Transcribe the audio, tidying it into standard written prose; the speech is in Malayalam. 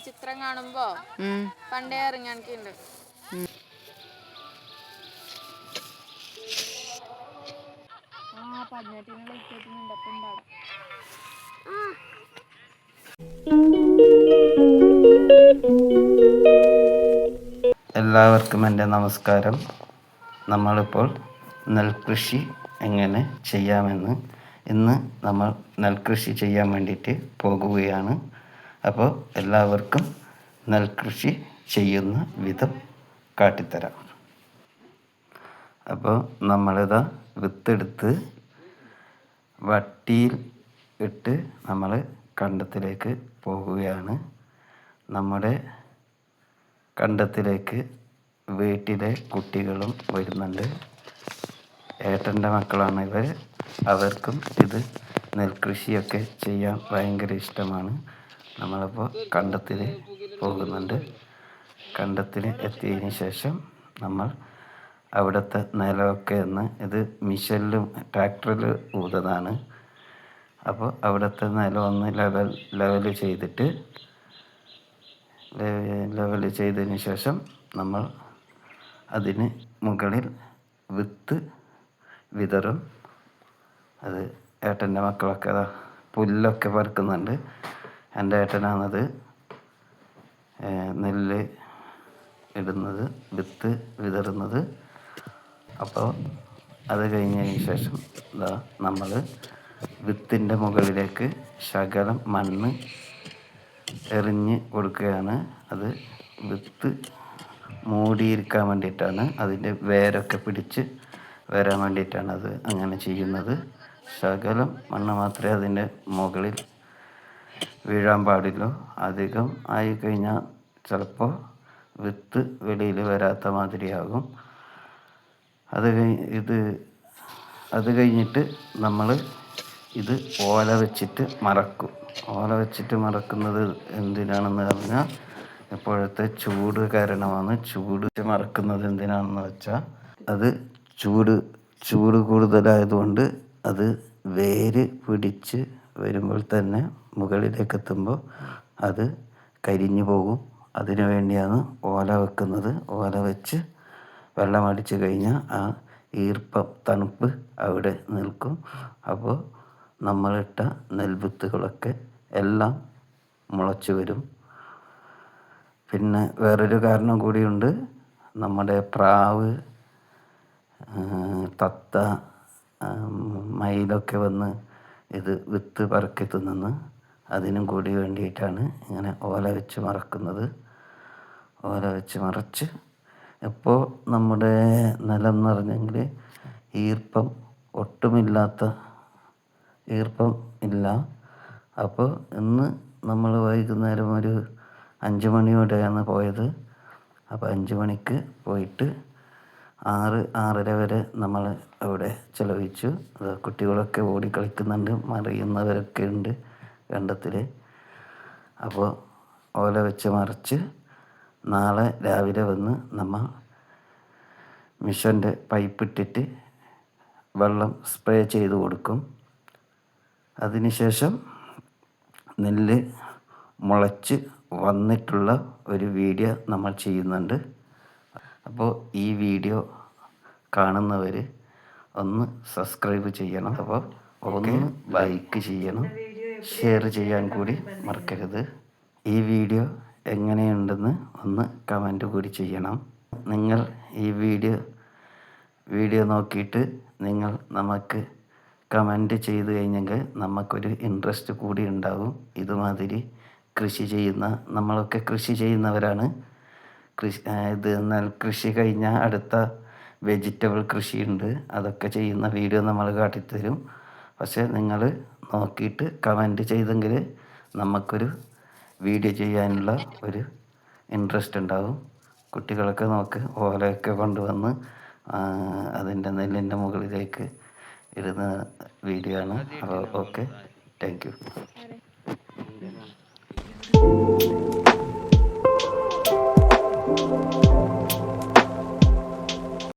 ചിത്രം കാണുമ്പോ പണ്ടേ ഇറങ്ങിയാണ്ട് എല്ലാവർക്കും എൻ്റെ നമസ്കാരം. നമ്മളിപ്പോൾ നെൽകൃഷി എങ്ങനെ ചെയ്യാമെന്ന് ഇന്ന് നമ്മൾ നെൽകൃഷി ചെയ്യാൻ വേണ്ടിയിട്ട് പോകുകയാണ്. അപ്പോൾ എല്ലാവർക്കും നെൽകൃഷി ചെയ്യുന്ന വിധം കാട്ടിത്തരാം. അപ്പോൾ നമ്മളിതാ വിത്തെടുത്ത് വട്ടിയിൽ ഇട്ട് നമ്മൾ കണ്ടത്തിലേക്ക് പോകുകയാണ്. നമ്മുടെ കണ്ടത്തിലേക്ക് വീട്ടിലെ കുട്ടികളും വരുന്നുണ്ട്. ഏട്ടൻ്റെ മക്കളാണ് ഇവർ. അവർക്കും ഇത് നെൽകൃഷിയൊക്കെ ചെയ്യാൻ ഭയങ്കര ഇഷ്ടമാണ്. നമ്മളിപ്പോൾ കണ്ടത്തിൽ പോകുന്നുണ്ട്. കണ്ടത്തിൽ എത്തിയതിന് ശേഷം നമ്മൾ അവിടുത്തെ നിലമൊക്കെ ഇത് മിഷനിലും ട്രാക്ടറിൽ ഊതുന്നതാണ്. അപ്പോൾ അവിടുത്തെ നിലം ഒന്ന് ലെവൽ ചെയ്തതിന് ശേഷം നമ്മൾ അതിന് മുകളിൽ വിത്ത് വിതറും. അത് ഏട്ടൻ്റെ മക്കളൊക്കെ പുല്ലൊക്കെ പറിക്കുന്നുണ്ട്. എൻ്റെ ഏട്ടനാണത് നെല്ല് ഇടുന്നത്, വിത്ത് വിതറുന്നത്. അപ്പോൾ അത് കഴിഞ്ഞതിന് ശേഷം നമ്മൾ വിത്തിൻ്റെ മുകളിലേക്ക് ശകലം മണ്ണ് എറിഞ്ഞ് കൊടുക്കുകയാണ്. അത് വിത്ത് മൂടിയിരിക്കാൻ വേണ്ടിയിട്ടാണ്, അതിൻ്റെ വേരൊക്കെ പിടിച്ച് വരാൻ വേണ്ടിയിട്ടാണ് അത് അങ്ങനെ ചെയ്യുന്നത്. ശകലം മണ്ണ് മാത്രമേ അതിൻ്റെ മുകളിൽ വീഴാൻ പാടുള്ളൂ. അധികം ആയിക്കഴിഞ്ഞാൽ ചിലപ്പോൾ വിത്ത് വെളിയിൽ വരാത്ത മാതിരിയാകും. അത് കഴിഞ്ഞിട്ട് നമ്മൾ ഇത് ഓല വെച്ചിട്ട് മറക്കും. ഓല വെച്ചിട്ട് മറക്കുന്നത് എന്തിനാണെന്ന് പറഞ്ഞാൽ ഇപ്പോഴത്തെ ചൂട് കാരണമാണ്. ചൂട് മറക്കുന്നത് എന്തിനാണെന്ന് വെച്ചാൽ അത് ചൂട് കൂടുതലായതുകൊണ്ട് അത് വേര് പിടിച്ച് വരുമ്പോൾ തന്നെ മുകളിലേക്ക് എത്തുമ്പോൾ അത് കരിഞ്ഞു പോകും. അതിനു വേണ്ടിയാണ് ഓല വെക്കുന്നത്. ഓല വെച്ച് വെള്ളമടിച്ച് കഴിഞ്ഞാൽ ആ ഈർപ്പം, തണുപ്പ് അവിടെ നിൽക്കും. അപ്പോൾ നമ്മളിട്ട നെൽവിത്തുകളൊക്കെ എല്ലാം മുളച്ചു വരും. പിന്നെ വേറൊരു കാരണം കൂടിയുണ്ട്. നമ്മുടെ പ്രാവ്, തത്ത, മയിലൊക്കെ വന്ന് ഇത് വിത്ത് പറക്കി തിന്നുന്നു. അതിനും കൂടി വേണ്ടിയിട്ടാണ് ഇങ്ങനെ ഓല വെച്ച് മറക്കുന്നത്. ഓല വെച്ച് മറച്ച് ഇപ്പോൾ നമ്മുടെ നിലം എന്ന് പറഞ്ഞെങ്കിൽ ഈർപ്പം ഇല്ല. അപ്പോൾ ഇന്ന് നമ്മൾ വൈകുന്നേരം ഒരു 5 മണിയോടെയാണ് പോയത്. അപ്പോൾ 5 മണിക്ക് പോയിട്ട് 6-6:30 വരെ നമ്മൾ അവിടെ ചിലവഴിച്ചു. കുട്ടികളൊക്കെ ഓടി കളിക്കുന്നുണ്ട്, മറിയുന്നവരൊക്കെ ഉണ്ട് കണ്ടത്തിൽ. അപ്പോൾ ഓല വെച്ച് മറിച്ച് നാളെ രാവിലെ വന്ന് നമ്മൾ മിഷൻ്റെ പൈപ്പിട്ടിട്ട് വെള്ളം സ്പ്രേ ചെയ്ത് കൊടുക്കും. അതിനുശേഷം നെല്ല് മുളച്ച് വന്നിട്ടുള്ള ഒരു വീഡിയോ നമ്മൾ ചെയ്യുന്നുണ്ട്. അപ്പോൾ ഈ വീഡിയോ കാണുന്നവർ ഒന്ന് സബ്സ്ക്രൈബ് ചെയ്യണം. അപ്പോൾ ഒന്ന് ലൈക്ക് ചെയ്യണം, ഷെയർ ചെയ്യാൻ കൂടി മറക്കരുത്. ഈ വീഡിയോ എങ്ങനെയുണ്ടെന്ന് ഒന്ന് കമൻറ്റ് കൂടി ചെയ്യണം. നിങ്ങൾ ഈ വീഡിയോ നോക്കിയിട്ട് നിങ്ങൾ നമുക്ക് കമൻറ്റ് ചെയ്ത് കഴിഞ്ഞെങ്കിൽ നമുക്കൊരു ഇൻട്രസ്റ്റ് കൂടി ഉണ്ടാകും. ഇതുമാതിരി നമ്മളൊക്കെ കൃഷി ചെയ്യുന്നവരാണ്. നെൽകൃഷി കഴിഞ്ഞാൽ അടുത്ത വെജിറ്റബിൾ കൃഷിയുണ്ട്. അതൊക്കെ ചെയ്യുന്ന വീഡിയോ നമ്മൾ കാട്ടിത്തരും. പക്ഷേ നിങ്ങൾ നോക്കിയിട്ട് കമൻറ്റ് ചെയ്തെങ്കിൽ നമുക്കൊരു വീഡിയോ ചെയ്യാനുള്ള ഒരു ഇൻട്രസ്റ്റ് ഉണ്ടാകും. കുട്ടികളൊക്കെ ഓലയൊക്കെ കൊണ്ടുവന്ന് അതിൻ്റെ നെല്ലിൻ്റെ മുകളിലേക്ക് ഇടുന്ന വീഡിയോ ആണ്. അപ്പോൾ ഓക്കെ, താങ്ക് യു.